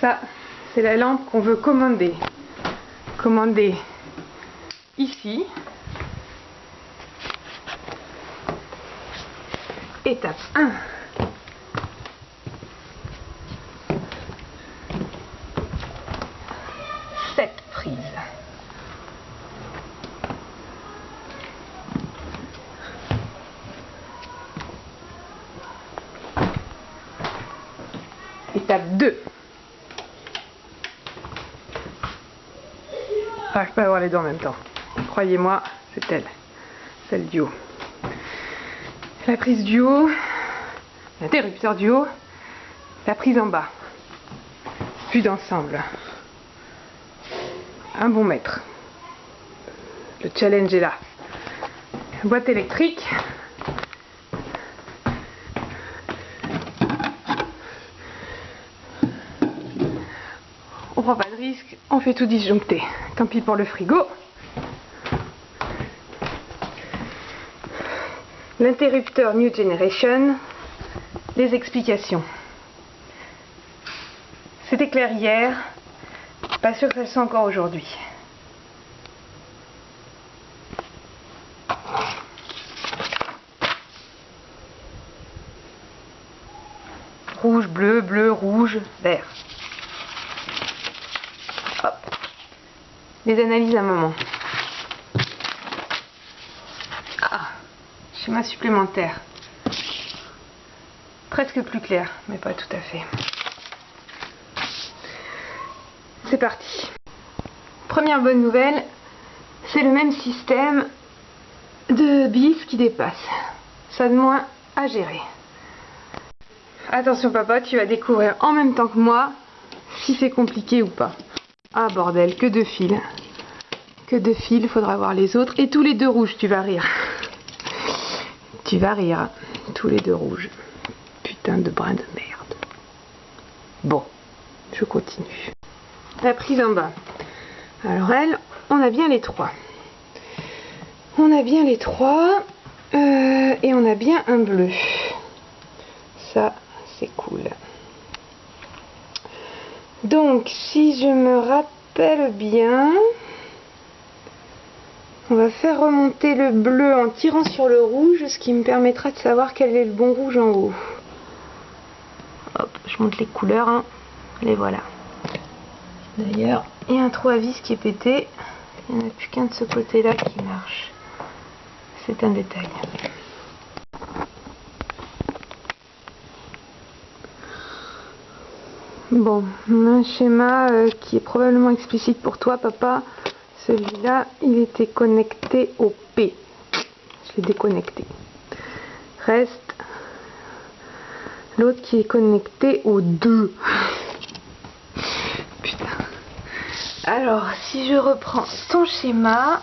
Ça, c'est la lampe qu'on veut commander. Commander ici. Étape 1. Cette prise. Étape 2. Ah, je peux avoir les deux en même temps. Croyez-moi, c'est elle. Celle du haut. La prise du haut. L'interrupteur du haut. La prise en bas. Vue d'ensemble. Un bon mètre. Le challenge est là. Boîte électrique. On prend pas de risque, on fait tout disjoncter. Tant pis pour le frigo. L'interrupteur New Generation. Les explications. C'était clair hier. Pas sûr que ça le soit encore aujourd'hui. Rouge, bleu, bleu, rouge, vert. Hop. Les analyses à un moment. Ah, schéma supplémentaire. Presque plus clair, mais pas tout à fait. C'est parti. Première bonne nouvelle, c'est le même système de bis qui dépasse. Ça de moins à gérer. Attention papa, tu vas découvrir en même temps que moi si c'est compliqué ou pas. Ah bordel, que de fils. Que de fils, faudra voir les autres. Et tous les deux rouges, tu vas rire. Tu vas rire. Tous les deux rouges. Putain de brin de merde. Bon, je continue. La prise en bas. Alors elle, on a bien les trois. On a bien les trois. Et on a bien un bleu. Ça, c'est cool. Donc, si je me rappelle bien, on va faire remonter le bleu en tirant sur le rouge, ce qui me permettra de savoir quel est le bon rouge en haut. Hop, je monte les couleurs, hein. Les voilà. D'ailleurs, il y a un trou à vis qui est pété. Il n'y en a plus qu'un de ce côté-là qui marche. C'est un détail. Bon, un schéma qui est probablement explicite pour toi, papa. Celui-là, il était connecté au P. Je l'ai déconnecté. Reste l'autre qui est connecté au 2. Putain. Alors, si je reprends ton schéma...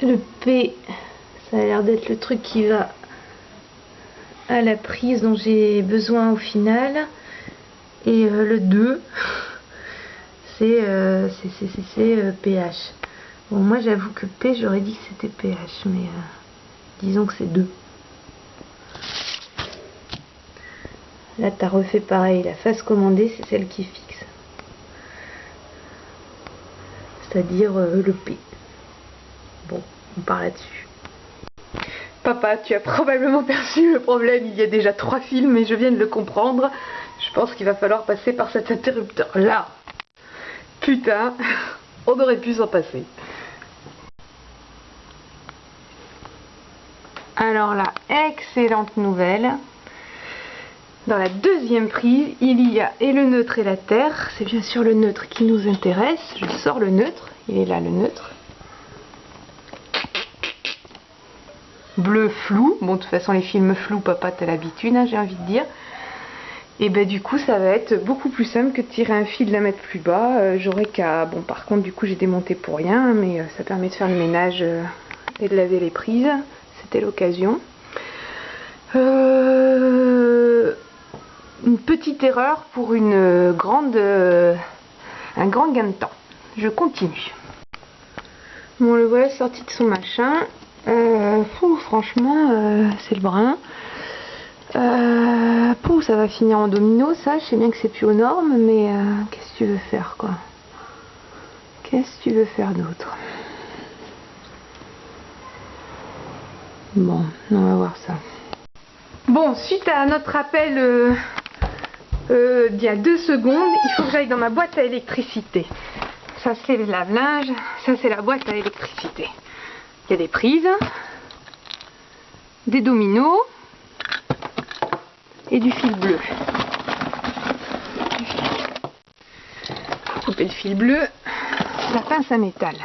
Le P... Ça a l'air d'être le truc qui va à la prise dont j'ai besoin au final. Et le 2, c'est pH. Bon, moi j'avoue que P, j'aurais dit que c'était pH, mais disons que c'est 2. Là, tu as refait pareil. La face commandée, c'est celle qui est fixe. C'est-à-dire le P. Bon, on part là-dessus. Papa, tu as probablement perçu le problème, il y a déjà 3 fils, mais je viens de le comprendre. Je pense qu'il va falloir passer par cet interrupteur-là. Putain, on aurait pu s'en passer. Alors là, excellente nouvelle. Dans la deuxième prise, il y a et le neutre et la terre. C'est bien sûr le neutre qui nous intéresse. Je sors le neutre, il est là le neutre. Bleu flou, bon de toute façon les films flous papa t'as l'habitude, hein, j'ai envie de dire. Et ben du coup ça va être beaucoup plus simple que de tirer un fil, de la mettre plus bas. J'aurais qu'à, bon par contre du coup j'ai démonté pour rien, mais ça permet de faire le ménage et de laver les prises, c'était l'occasion. Une petite erreur pour un grand gain de temps. Je continue. Bon le voilà sorti de son machin. franchement, c'est le brun. Pouf, ça va finir en domino, ça, je sais bien que c'est plus aux normes, mais qu'est-ce que tu veux faire, quoi? Qu'est-ce que tu veux faire d'autre? Bon, on va voir ça. Bon, suite à notre appel d'il y a 2 secondes, il faut que j'aille dans ma boîte à électricité. Ça, c'est le lave-linge, ça, c'est la boîte à électricité. Il y a des prises, des dominos et du fil bleu. Pour couper le fil bleu, la pince à métal.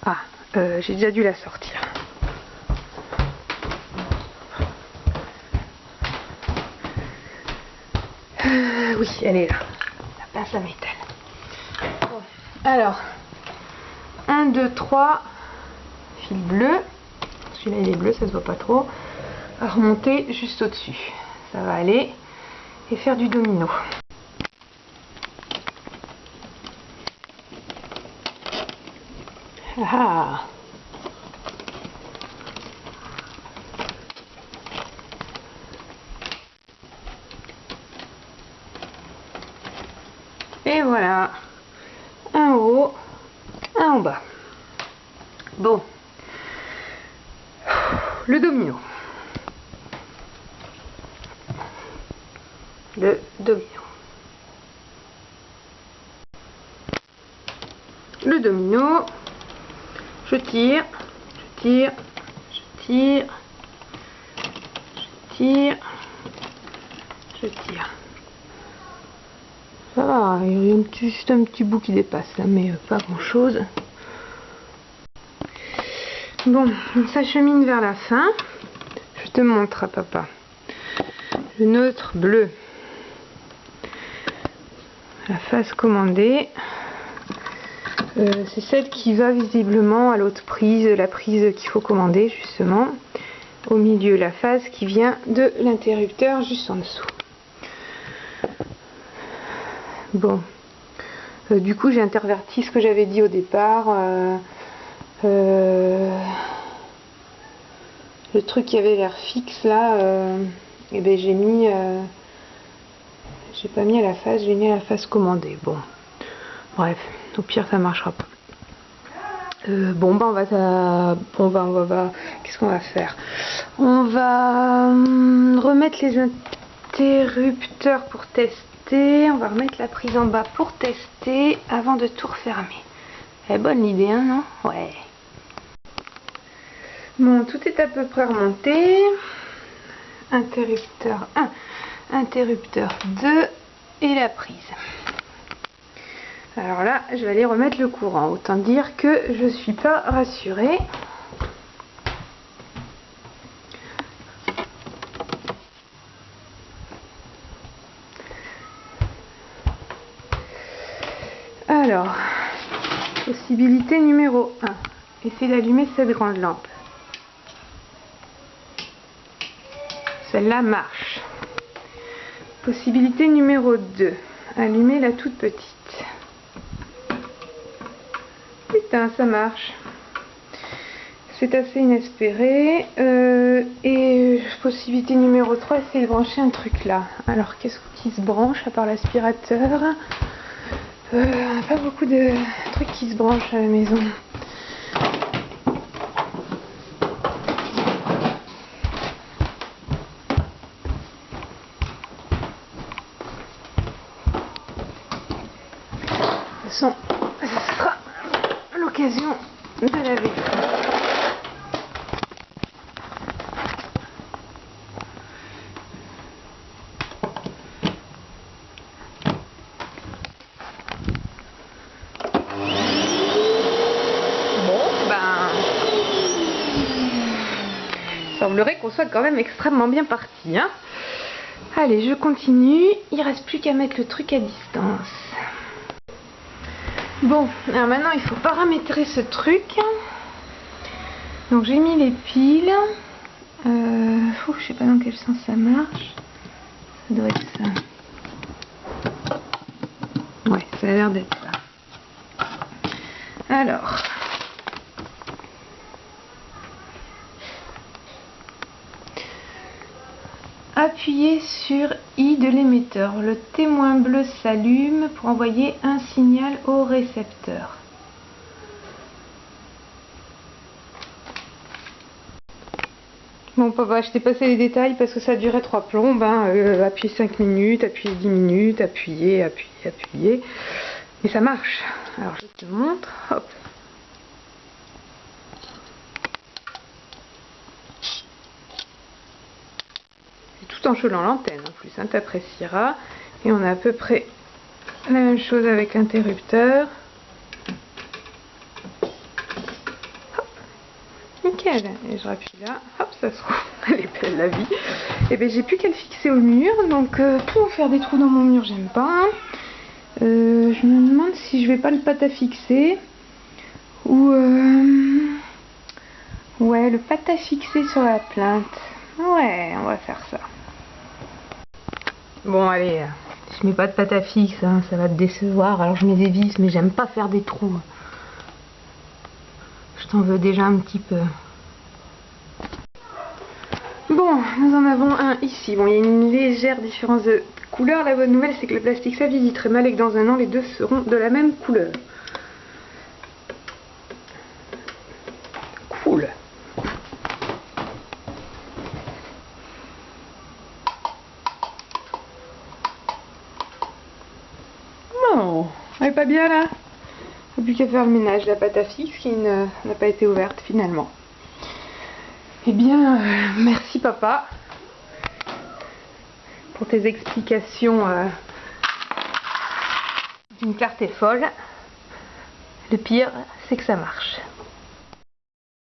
Ah, j'ai déjà dû la sortir. Oui, elle est là, la pince à métal. Bon, alors, 1, 2, 3, fil bleu. Celui-là il est bleu, ça se voit pas trop. À remonter juste au-dessus. Ça va aller. Et faire du domino. Ah. Et voilà. Un en haut, un en bas. Bon. Le domino. Le domino. Le domino. Je tire, je tire, je tire, je tire, je tire. Ça va, il y a juste un petit bout qui dépasse là, mais pas grand chose. Bon, on s'achemine vers la fin. Je te montre à papa. Le nôtre bleu. La face commandée. C'est celle qui va visiblement à l'autre prise, la prise qu'il faut commander justement. Au milieu, la phase qui vient de l'interrupteur juste en dessous. Bon, du coup j'ai interverti ce que j'avais dit au départ. Le truc qui avait l'air fixe là, et ben j'ai mis, j'ai pas mis à la phase, j'ai mis à la phase commandée. Bon, bref, au pire ça marchera pas. Bon ben on va qu'est-ce qu'on va faire? On va remettre les interrupteurs pour tester. On va remettre la prise en bas pour tester avant de tout refermer. Elle est bonne l'idée, hein, non? Ouais. Bon, tout est à peu près remonté. Interrupteur 1, interrupteur 2 et la prise. Alors là, je vais aller remettre le courant. Autant dire que je suis pas rassurée. Alors, possibilité numéro 1. Essayer d'allumer cette grande lampe. Celle-là marche. Possibilité numéro 2. Allumer la toute petite. Putain, ça marche. C'est assez inespéré. Et possibilité numéro 3, essayer de brancher un truc là. Alors, qu'est-ce qui se branche à part l'aspirateur? On n'a pas beaucoup de trucs qui se branchent à la maison. De toute façon, ce sera l'occasion de laver. Il semblerait qu'on soit quand même extrêmement bien parti, hein. Allez, je continue. Il reste plus qu'à mettre le truc à distance. Bon, alors maintenant il faut paramétrer ce truc. Donc j'ai mis les piles. Je sais pas dans quel sens ça marche. Ça doit être ça. Ouais, ça a l'air d'être ça. Alors. Appuyez sur I de l'émetteur. Le témoin bleu s'allume pour envoyer un signal au récepteur. Bon papa, je t'ai passé les détails parce que ça durait 3 plombes. Appuyez 5 minutes, appuyez 10 minutes, appuyez. Et ça marche. Alors je te montre. Hop. Tout en gelant l'antenne en plus, hein, t'apprécieras. Et on a à peu près la même chose avec l'interrupteur. Hop, nickel. Et je rappuie là, hop, ça se trouve, elle est belle la vie. Et bien j'ai plus qu'à le fixer au mur, donc pour faire des trous dans mon mur, j'aime pas. Je me demande si je vais pas le pâte à fixer ou ouais, le pâte à fixer sur la plainte. Ouais, on va faire ça. Bon allez, je mets pas de pâte à fixe, hein, ça va te décevoir. Alors je mets des vis, mais j'aime pas faire des trous. Je t'en veux déjà un petit peu. Bon, nous en avons un ici. Bon, il y a une légère différence de couleur. La bonne nouvelle, c'est que le plastique ça vieillit très mal et que dans un an, les deux seront de la même couleur. Cool. Bon, elle est pas bien là? Il n'y a plus qu'à faire le ménage. La pâte à fixe qui n'a pas été ouverte finalement. Eh bien, merci papa pour tes explications d'une clarté folle. Le pire, c'est que ça marche.